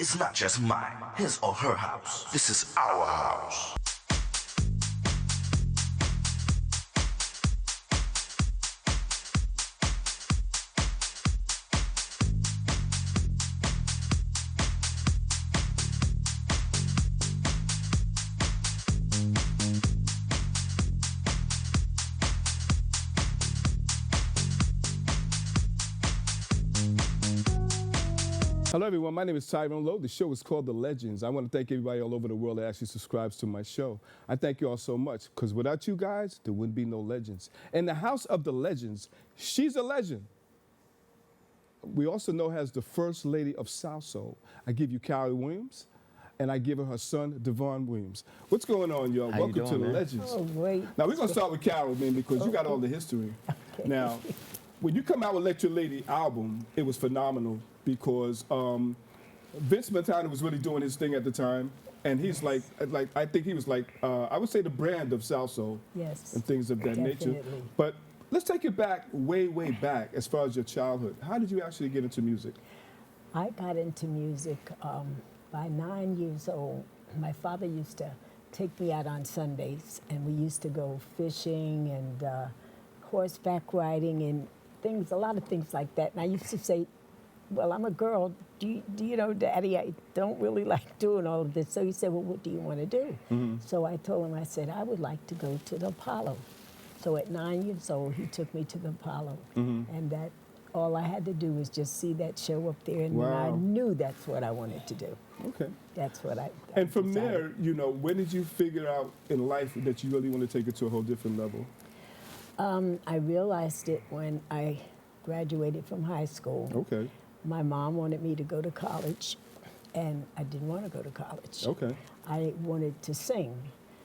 It's not just mine, his or her house. This is our house. Hello, everyone. My name is Tyrone Lowe. The show is called The Legends. I want to thank everybody all over the world that actually subscribes to my show. I thank you all so much, because without you guys, there wouldn't be no legends. In the house of the legends, she's a legend. We also know her as the first lady of Salsoul. I give you Carrie Williams, and I give her son, DeVerne Williams. What's going on, y'all? How you Welcome to doing, The man? Legends. Oh, great. Now, we're going to start with Carol, man, because you got all the history. Okay. Now, when you come out with Let Your Lady album, it was phenomenal because Vince Montana was really doing his thing at the time, and he's like I think he was like I would say the brand of Salsoul, Yes, and things of that nature. definitely. But let's take it back, way back, as far as your childhood. How did you actually get into music? I got into music by 9 years old. My father used to take me out on Sundays, and we used to go fishing and horseback riding and things, a lot of things like that. And I used to say, well, I'm a girl. Do you know, Daddy, I don't really like doing all of this. So he said, well, what do you want to do? Mm-hmm. So I told him, I said, I would like to go to the Apollo. So at 9 years old, he took me to the Apollo. Mm-hmm. And that all I had to do was just see that show up there, and then I Wow. knew that's what I wanted to do. Okay. That's what I And from decided. there, you know, when did you figure out in life that you really want to take it to a whole different level? I realized it when I graduated from high school. Okay. My mom wanted me to go to college, and I didn't want to go to college. Okay. I wanted to sing.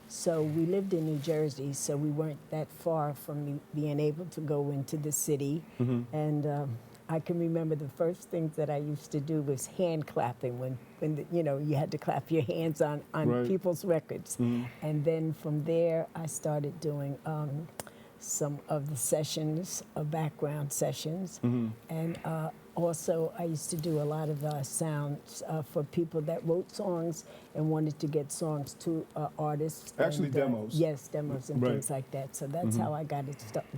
So we lived in New Jersey, so we weren't that far from me being able to go into the city. Mm-hmm. And I can remember the first things that I used to do was hand clapping when you know, you had to clap your hands on Right. people's records. Mm-hmm. And then from there, I started doing some of the sessions, background sessions. Mm-hmm. And also, I used to do a lot of sounds for people that wrote songs and wanted to get songs to artists. Actually, and, demos. Yes, demos and Right. things like that. So that's Mhm. how I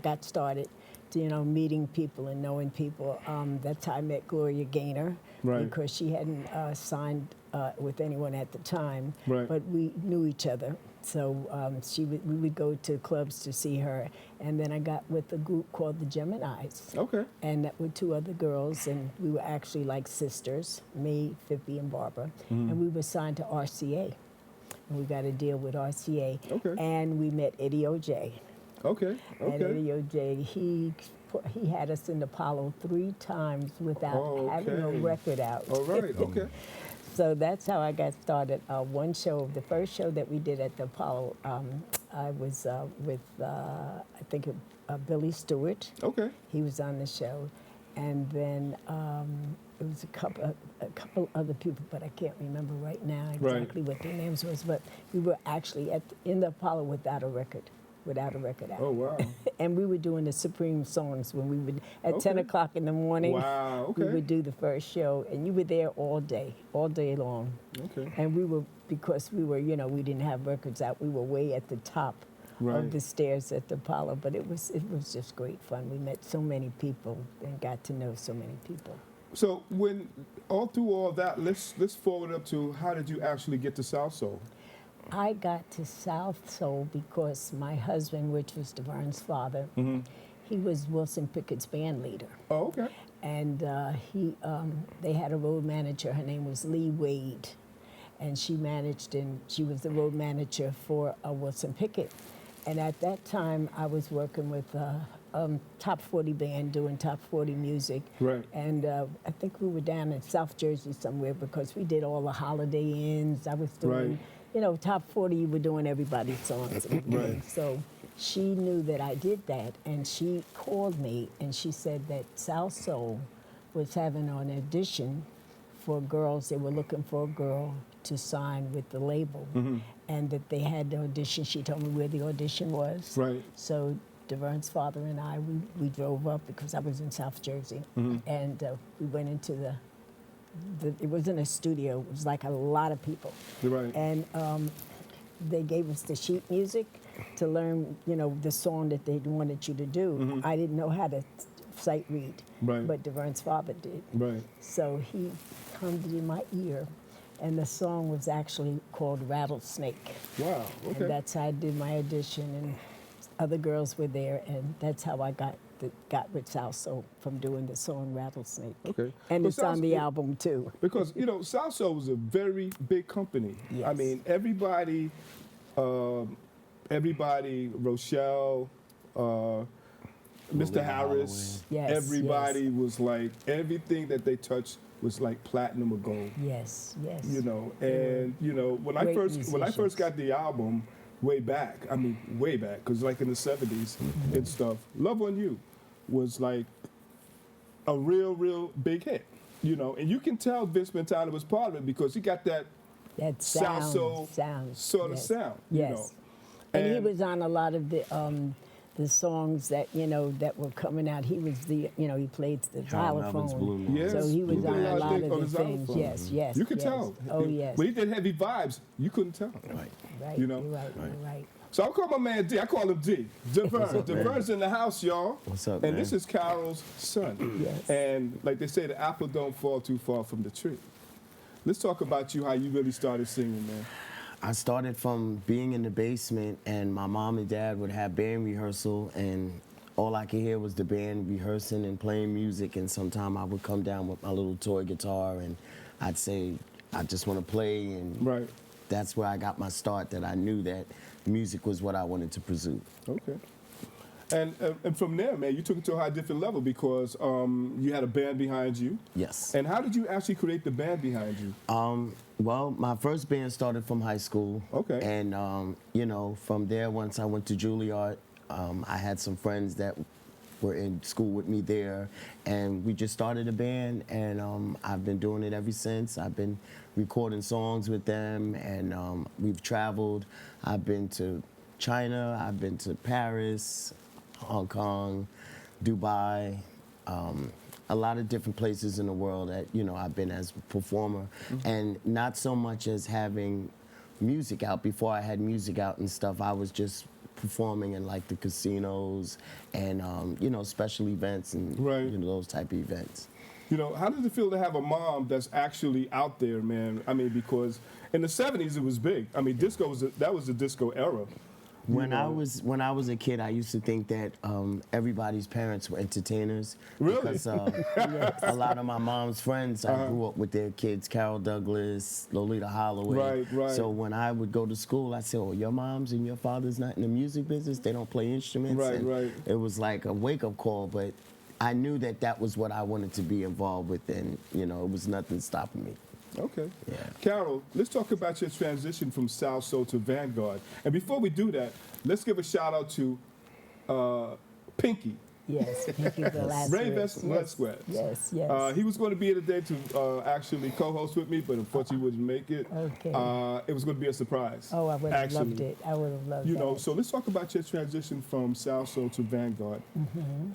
got started. To, you know, meeting people and knowing people. That's how I met Gloria Gaynor, Right. because she hadn't signed with anyone at the time, Right. but we knew each other. So we would go to clubs to see her, and then I got with a group called the Geminis. Okay. And that were two other girls, and we were actually like sisters, me, Pippi, and Barbara. Mhm. And we were signed to RCA. And we got a deal with RCA. Okay. And we met Eddie O.J. Okay. And Okay. Eddie O.J., he had us in the Apollo 3 times without having a Okay. record out. All right. Okay. So that's how I got started. One show, the first show that we did at the Apollo, I was with, I think, Billy Stewart. Okay. He was on the show. And then it was a couple other people, but I can't remember right now exactly what their names was. But we were actually in the Apollo without a record out. Oh, wow. And we were doing the Supreme songs when we would, at 10 Okay. o'clock in the morning. Wow. Okay. We would do the first show, and you were there all day long. Okay. And we were, because we were, you know, we didn't have records out, we were way at the top Right. of the stairs at the Apollo, but it was just great fun. We met so many people and got to know so many people. So when through all that, let's forward up to how did you actually get to Salsoul? I got to South Soul because my husband, which was DeVerne's father, Mm-hmm. he was Wilson Pickett's band leader. Oh, okay. And they had a road manager. Her name was Lee Wade, and she was the road manager for Wilson Pickett. And at that time, I was working with Top 40 band, doing Top 40 music. Right. And I think we were down in South Jersey somewhere because we did all the Holiday Inns. I was doing, Right. you know, Top 40. You were doing everybody's songs and everything. Right. So she knew that I did that, and she called me and she said that Salsoul was having an audition for girls. They were looking for a girl to sign with the label, Mm-hmm. and that they had the audition. She told me where the audition was. Right. So DeVerne's father and I, we drove up because I was in South Jersey, Mhm. and we went into it wasn't a studio. It was like a lot of people. Right. And they gave us the sheet music to learn, the song that they wanted you to do. I didn't know how to sight read, Right. but DeVerne's father did. Right. So he hummed it in my ear, and the song was actually called Rattlesnake. Wow. Okay. And that's how I did my audition, and other girls were there, and that's how I got with Salsoul from doing the song Rattlesnake. Okay. And Well, it's on the Salsoul- album too. Because, Salsoul was a very big company. I Yes. mean, everybody, Rochelle, Mr. Harris, Yes, everybody was like, everything that they touched was like platinum or gold. Yes, yes. And when I Great first musicians. got the album way back, because like in the 70s and stuff, Love on You was like a real big hit, and you can tell Vince Montana was part of it because he got that That Salsoul sound, sort of yes. sound, Yes. And he And- was on a lot of the songs that that were coming out. He was he played the Harold Melvin's Blue xylophone. Moon. Yes, So he was he did on a lot of on the the things. xylophone. Yes, yes. You could yes. tell. Oh yes. When he did heavy vibes, you couldn't tell. Right. Right. you know? You're right. You're right. So I call my man D. I call him D. DeVerne. DeVerne's in the house, y'all. What's up, And man? this is Carol's son. Yes. And like they say, the apple don't fall too far from the tree. Let's talk about you, how you really started singing, man. I started from being in the basement, and my mom and dad would have band rehearsal, and all I could hear was the band rehearsing and playing music. And sometime I would come down with my little toy guitar, and I'd say, I just want to play. And Right. that's where I got my start, that I knew that music was what I wanted to pursue. Okay. And from there, man, you took it to a high different level because you had a band behind you. Yes. And how did you actually create the band behind you? Well, my first band started from high school. Okay. And, from there, once I went to Juilliard, I had some friends that were in school with me there, and we just started a band, and I've been doing it ever since. I've been recording songs with them, and we've traveled. I've been to China, I've been to Paris, Hong Kong, Dubai, a lot of different places in the world that, I've been as a performer. And not so much as having music out. Before I had music out and stuff, I was just performing in like the casinos and, special events and Right. those type of events. How does it feel to have a mom that's actually out there, man? I mean, because in the 70s it was big. I mean, disco that was the disco era. When I was a kid, I used to think that everybody's parents were entertainers. Really? Because a lot of my mom's friends, I grew up with their kids, Carol Douglas, Lolita Holloway. Right. So when I would go to school, I said, "Oh, your mom's and your father's not in the music business. They don't play instruments." Right, And right. It was like a wake-up call, but I knew that was what I wanted to be involved with, and it was nothing stopping me. Okay. Yeah. Carol, let's talk about your transition from Salsoul to Vanguard. And before we do that, let's give a shout out to Pinky. Yes. Pinky Velasquez. Ray Velasquez. Yes. Yes. He was going to be here today to actually co-host with me, but unfortunately wouldn't make it. Okay. It was going to be a surprise. Oh, I would have actually. loved it. I would have loved that. So let's talk about your transition from Salsoul to Vanguard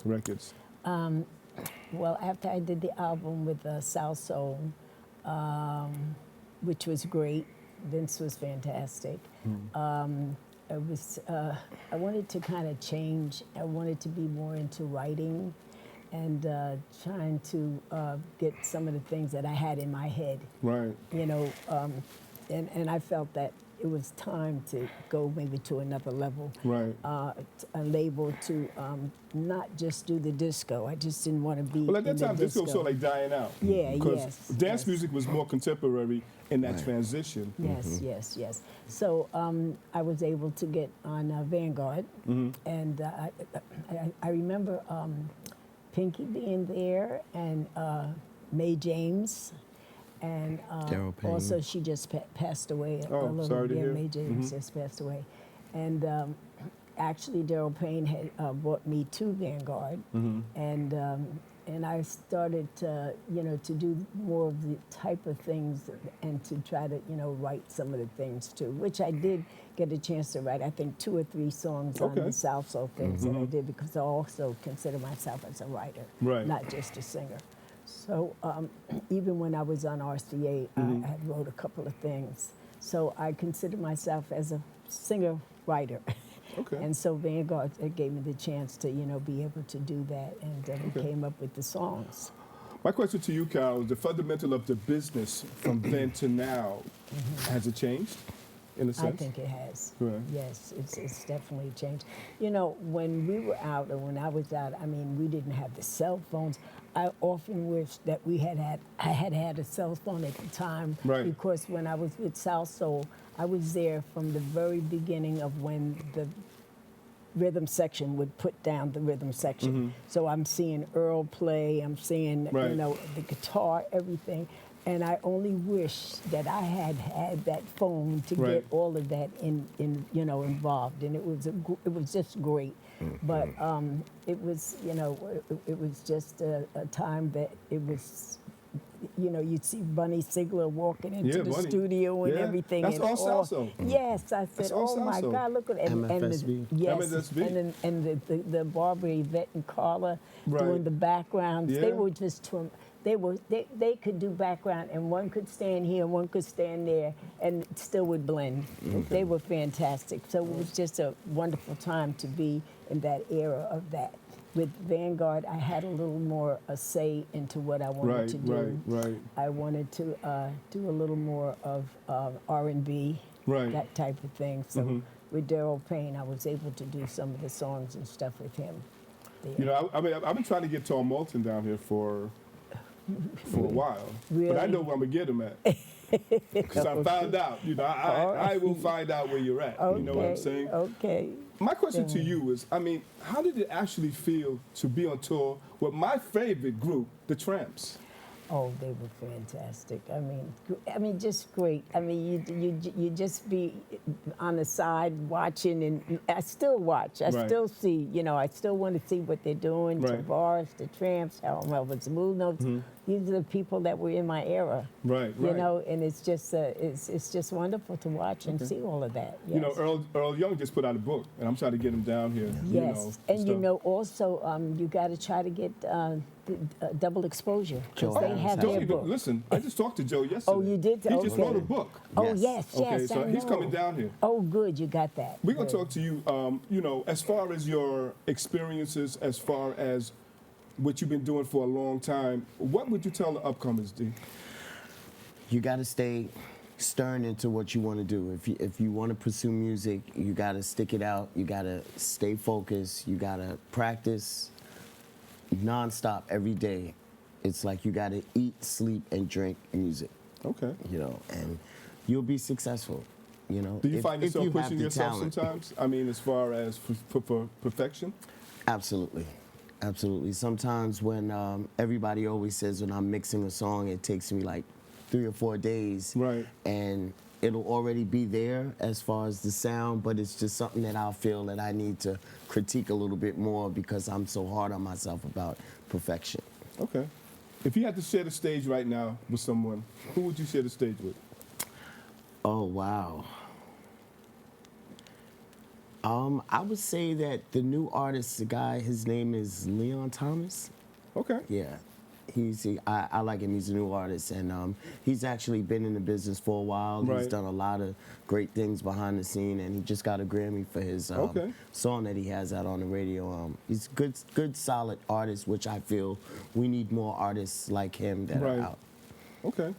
Records. Well, after I did the album with Salsoul, which was great, Vince was fantastic. I wanted to kind of change. I wanted to be more into writing and trying to get some of the things that I had in my head. Right. And I felt that it was time to go maybe to another level. Right. A label to not just do the disco. I just didn't want to be Well, at that in the time, disco disco. was sort of like dying out. Yeah, Because yes, dance yes. music was more contemporary in that transition. Yes. So I was able to get on Vanguard, and I remember Pinky being there, and Mae James, and Daryl Payne. also she just passed away. Oh, sorry to hear. Mae James just passed away, and actually Daryl Payne had brought me to Vanguard, and I started to do more of the type of things and to try to write some of the things too, which I did get a chance to write. I think 2 or 3 songs on the Okay. Salsoul things that I did, because I also consider myself as a writer, Right. not just a singer. So even when I was on RCA, I had wrote a couple of things. So I consider myself as a singer-writer. Okay. And so Vanguard gave me the chance to, be able to do that, and we came up with the songs. My question to you, Carol, is the fundamental of the business from then to now, has it changed in a sense? I think it has. Right. Yes, it's definitely changed. When we were out, or when I was out, we didn't have the cell phones. I often wish that I had had a cell phone at the time. Right. Because when I was with Salsoul, I was there from the very beginning of when the rhythm section would put down the rhythm section. So I'm seeing Earl play, I'm seeing, Right. the guitar, everything. And I only wish that I had had that phone to Right. get all of that involved. And it was just great. But it was, it was just a time that it was, you'd see Bunny Sigler walking into the Bunny. studio and Yeah. everything. That's and all Salsoul. Yes, I That's said, all oh my Salsoul. God, look at MFSB. yes, MFSB. and the Barbara, Yvette, and Carla Right. doing the backgrounds. Yeah. They were just they could do background, and one could stand here, one could stand there, and it still would blend. They were fantastic. So it was just a wonderful time to be in that era of that. With Vanguard, I had a little more a say into what I wanted to do. Right. I wanted to do a little more of R&B, Right. that type of thing. So with Daryl Payne, I was able to do some of the songs and stuff with him. There. I've been trying to get Tom Moulton down here for a while, but I Really? know where I'm gonna get him at. Because I found out, I will find out where you're at. Okay. You know what I'm saying? Okay. My question to you is, how did it actually feel to be on tour with my favorite group, the Tramps? Oh, they were fantastic. Just great. You just be on the side watching, and I still watch. I Right. still see. I still want to see what they're doing. Right. Tavares, the Tramps, Harold Melvin's Smooth Notes. These are the people that were in my era. Right. And it's just wonderful to watch and see all of that. Yes. Earl Young just put out a book, and I'm trying to get him down here. Yes, also you got to try to get double exposure, because Joe they Adams have has Don't their even book. listen. I just talked to Joe yesterday. Oh, you did? He just Okay. wrote a book. Oh, Yes. yes, Okay, so I he's know. coming down here. Oh, good, you got that. We're going to Good. talk to you, as far as your experiences, as far as what you've been doing for a long time. What would you tell the upcomers, D? You got to stay stern into what you want to do. If you want to pursue music, you got to stick it out. You got to stay focused. You got to practice nonstop every day. It's like you got to eat, sleep, and drink music. Okay. And you'll be successful. Do you find if yourself you have pushing the yourself talent. sometimes? As far as for perfection? Absolutely. Absolutely. Sometimes when everybody always says when I'm mixing a song, it takes me like 3 or 4 days. Right. And it'll already be there as far as the sound, but it's just something that I'll feel that I need to critique a little bit more because I'm so hard on myself about perfection. Okay. If you had to share the stage right now with someone, who would you share the stage with? Oh, wow. I would say that the new artist, the guy, his name is Leon Thomas. Okay. Yeah. I like him. He's a new artist, and he's actually been in the business for a while. Right. He's done a lot of great things behind the scene, and he just got a Grammy for his Okay. song that he has out on the radio. He's a good, solid artist, which I feel we need more artists like him that Right. are out. Okay.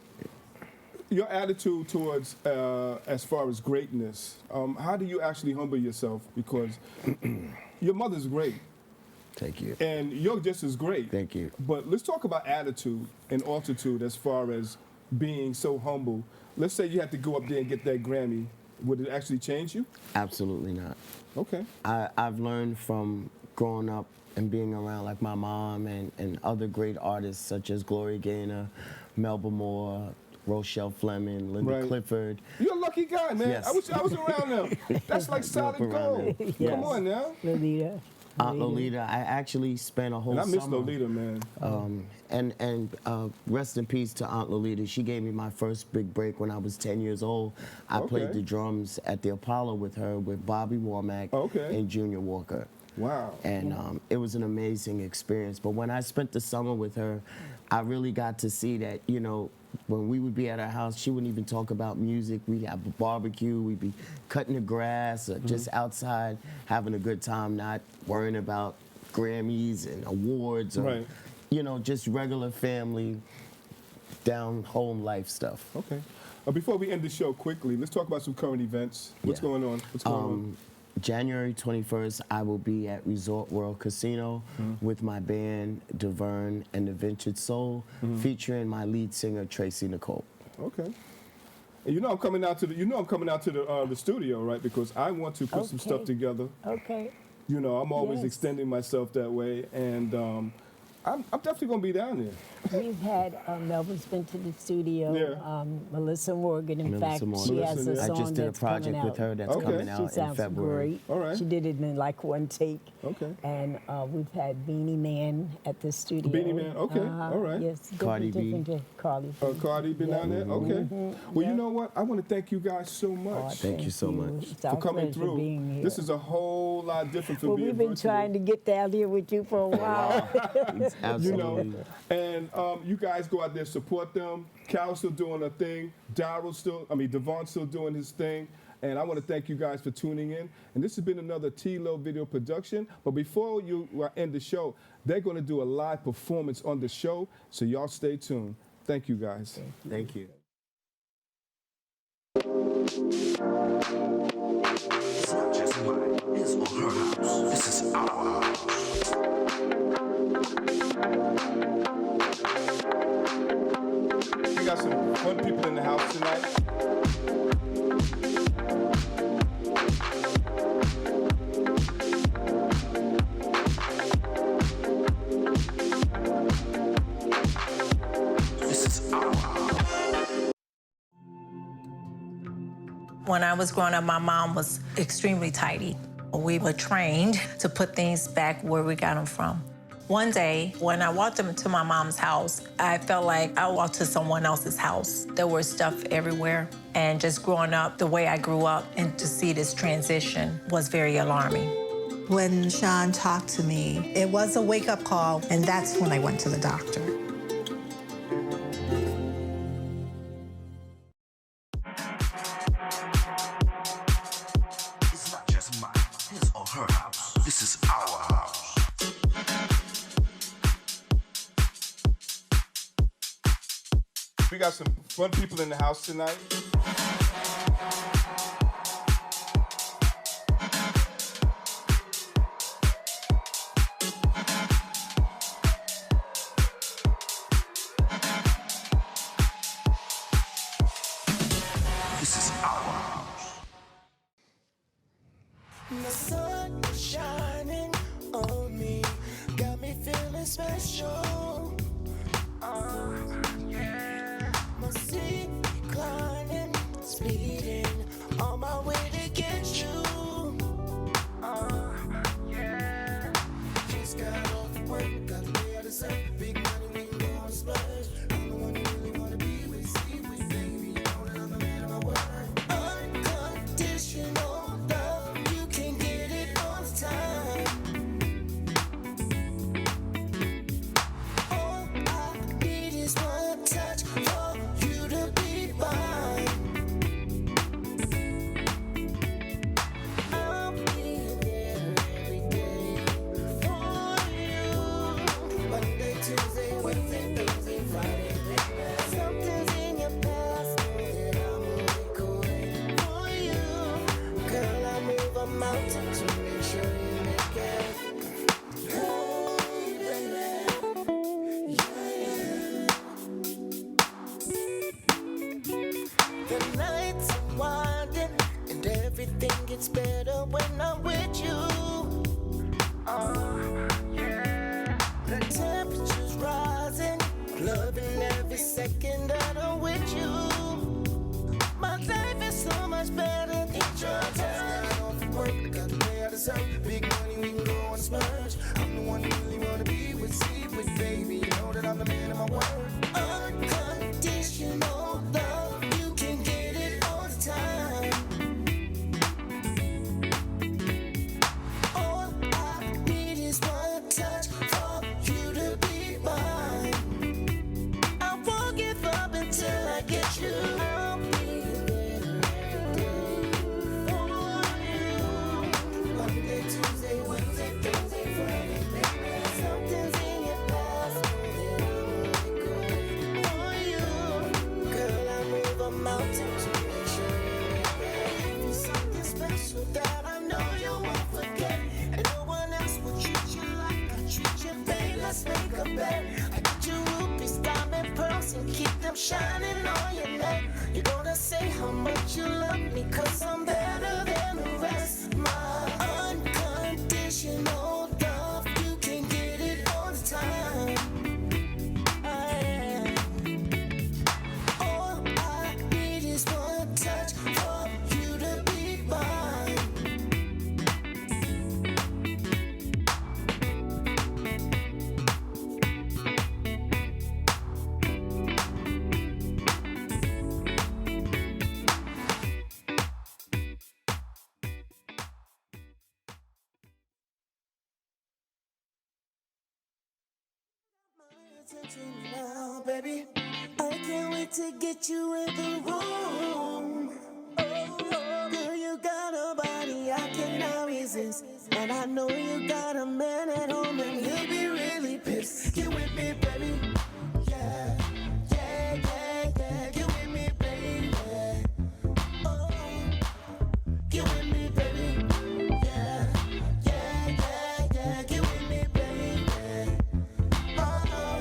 Your attitude towards, as far as greatness, how do you actually humble yourself? Because your mother's great, Thank you. and you're just as great. Thank you. But let's talk about attitude and altitude as far as being so humble. Let's say you had to go up there and get that Grammy. Would it actually change you? Absolutely not. Okay. I've learned from growing up and being around like my mom and other great artists such as Gloria Gaynor, Melba Moore, Rochelle Fleming, Linda Right. Clifford. You're a lucky guy, man. Yes. I wish I was around them. That's like solid Grew up around gold. them. Yes. Come on now. Lolita. Aunt Lolita, I actually spent a whole And I miss summer. Lolita, man. And rest in peace to Aunt Lolita. She gave me my first big break when I was 10 years old. I played Okay. the drums at the Apollo with her, with Bobby Womack Okay. and Junior Walker. Wow. And it was an amazing experience. But when I spent the summer with her, I really got to see that, you know, when we would be at our house, she wouldn't even talk about music. We'd have a barbecue, we'd be cutting the grass or just outside having a good time, not worrying about Grammys and awards or, you know, just regular family, down home life stuff. Okay. Before we end the show quickly, let's talk about some current events. What's going on? What's going on? January 21st, I will be at Resort World Casino with my band DeVerne and the Vintage Soul, featuring my lead singer Tracy Nicole. Okay. And you know I'm coming out to the studio, right? Because I want to put some stuff together. Okay. You know, I'm always extending myself that way, and I'm definitely gonna be down there. We've had Melvin's been to the studio. Melissa Morgan, in fact, she has a song I just did a that's project coming out. with her that's coming out She sounds in February. great. All right. She did it in like one take. Okay. And we've had Beanie Man at the studio. Beanie Man, okay, all right. Yes, Cardi B. Cardi been down there? Okay. Well, you know what? I want to thank you guys so much. Thank you so much. It's for our coming pleasure through. being here. This is a whole lot different from well, being we've been virtual. trying to get down here with you for a while. Absolutely. You know, and you guys go out there, support them. Carol's still doing her thing. DeVonne's still doing his thing. And I want to thank you guys for tuning in. And this has been another T-Lo video production. But before you end the show, they're going to do a live performance on the show. So y'all stay tuned. Thank you, guys. Thank you. It's not just mine, his or her house. This is our house. We got some fun people in the house tonight. This is our house. When I was growing up, my mom was extremely tidy. We were trained to put things back where we got them from. One day, when I walked into my mom's house, I felt like I walked to someone else's house. There was stuff everywhere. And just growing up the way I grew up and to see this transition was very alarming. When Sean talked to me, it was a wake-up call, and that's when I went to the doctor. It's not just mine, his or her house. This is our house. We got some fun people in the house tonight. This is our house. The sun is shining on me, got me feeling special. My seat reclining, speeding on my way to get you. Just got off work, got to pay out the sun. Big money, we can go and splash. I'm the one you really wanna be with, see with, baby. You know that I'm the man of my word. Unconditional love, you can get it all the time. All I need is one touch for you to be mine. I'll be there every day for you. Monday, Tuesday, Wednesday, Thursday, Friday. Something's in your past that I'll make away for you. Girl, I move a mountain to make sure you make it. Hey, baby. The nights are winding and everything gets better when I'm with you. The temperature's rising, loving every second that I'm with you. My life is so much better. Need your time. Off from work, got to pay out the sun. Big money, we can go and splurge. I'm the one you really wanna be with, see with, baby. You know that I'm the man of my word. Unconditional love, you can get it all the time. All I need is one touch for you to be mine. attention now, baby. I can't wait to get you in the room. Oh, girl, you got a body I cannot resist. And I know you got a man at home and he'll be really pissed. Get with me, baby. Yeah, yeah, yeah, yeah. Get with me, baby. Oh, get with me, baby. Yeah, yeah, yeah, yeah. Get with me, baby. Oh,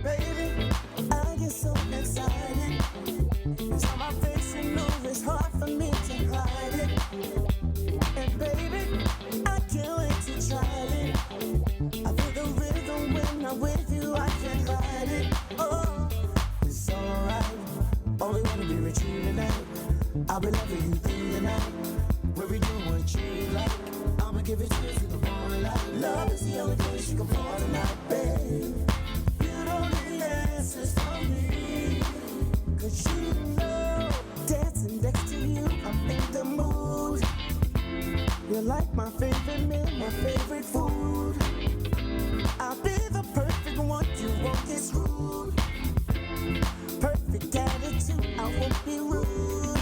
baby, I get so excited. It's on my face, you know it's hard for me to hide it. And baby, I can't wait to try it. I feel the rhythm when I'm with you, I can't hide it. Oh, it's alright. Only wanna be with you tonight. I'll be loving you through the night. Where we do what you like. I'ma give it to you to the morning light. Love is the only place you can fall tonight, babe. You don't need answers from me. 'Cause you know, dancing next to you, I'm in the mood. You're like my favorite meal, my favorite food. I'll be the perfect one, you won't get screwed. Perfect attitude, I won't be rude.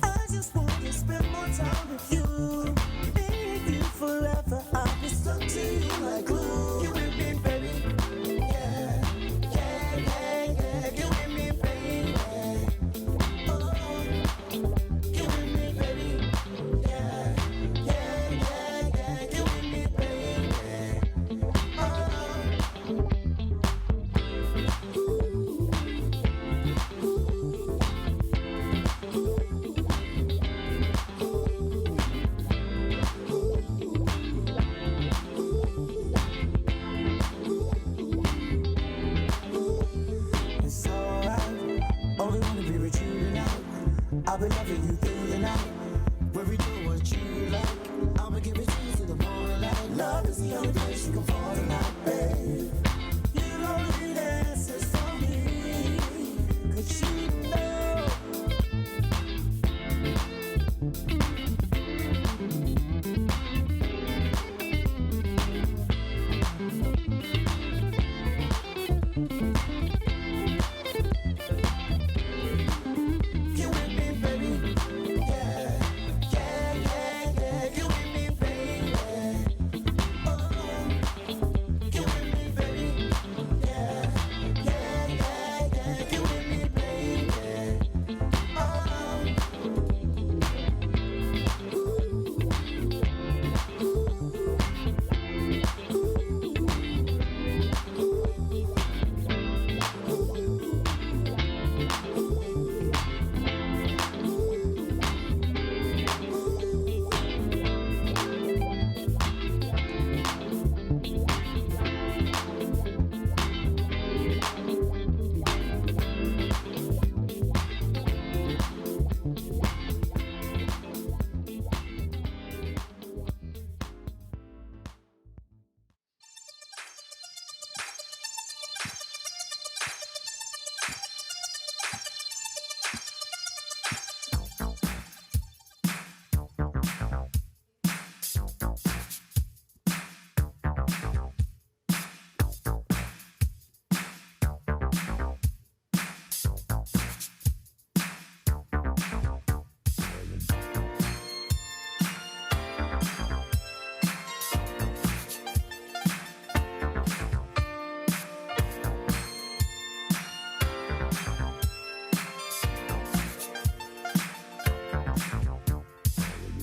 I just want to spend more time with you. Me and you forever, I'll be stuck to you like glue. You with me, baby. Yeah, yeah, yeah, yeah. You with me, baby. Oh, you with me, baby. Yeah, yeah, yeah, yeah. You with me, baby. It's alright. Only wanna be with you tonight. I'll be loving you through the night. Where we do what you like. I'ma give it to you to the morning light. Love is the only place you can fall tonight, babe. You don't need answers from me. 'Cause you know. Get with me, baby. Yeah, yeah, yeah, yeah. Get with me, baby. Oh, get with me, baby. Yeah, yeah, yeah, yeah. Get with me, baby. Oh.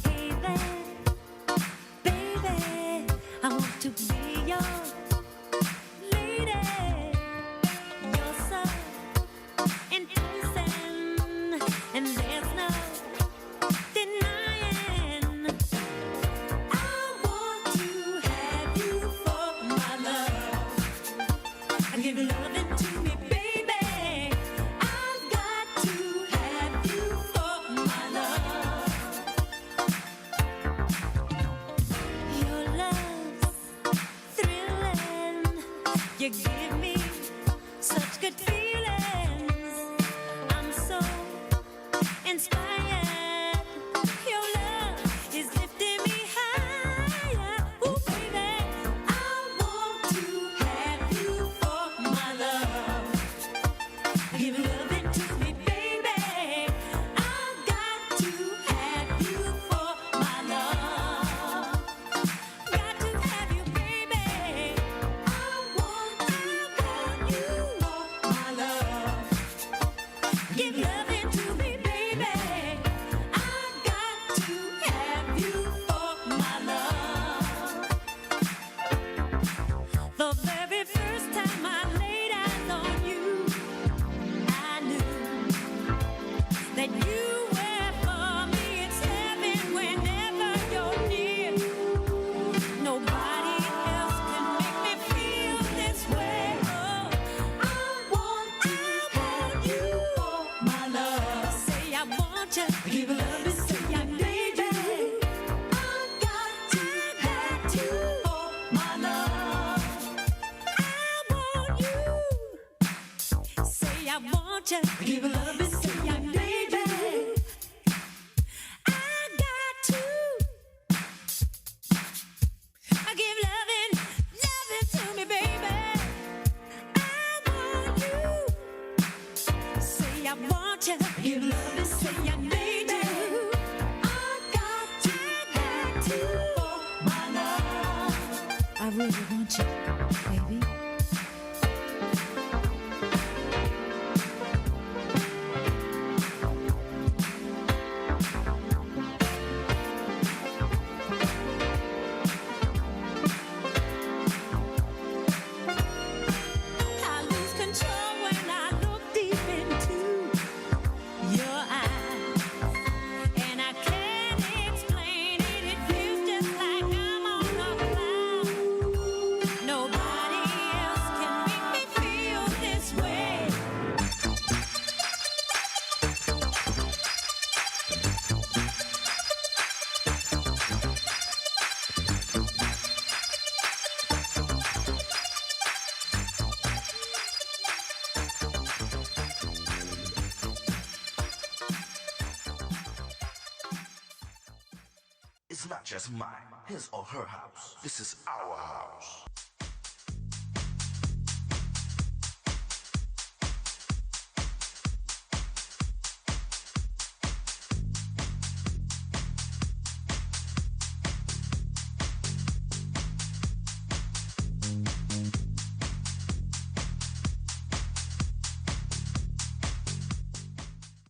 Hey there, baby, I want to be your lady. You're so enticing, and there's no denying. I want to have you for my love. I give loving to me, baby. I've got to have you for my love. Your love's thrilling. You give me such good feelings. I'm so inspired. Your love is lifting me higher. Ooh, baby, I want to have Give loving to me, baby. I got to have you for my love. The very first time I laid eyes on you, I knew that you were for me. It's heaven whenever you're near. Nobody else can make me feel this way. Oh, I want you for my love. Say I want you. Give love and say I need you. I got you for my love. I want you. Say I want you. Give love and say I need you. I got you. I give loving to me, baby. I want you. Say I want you. Give loving, say I need you. I got you for my love. I really want you, baby. I lose control when I look deep into your eyes, and I can't explain it. It feels just like I'm on a cloud. Nobody else can make me feel this way. It's not just mine, his or her house. This is our house.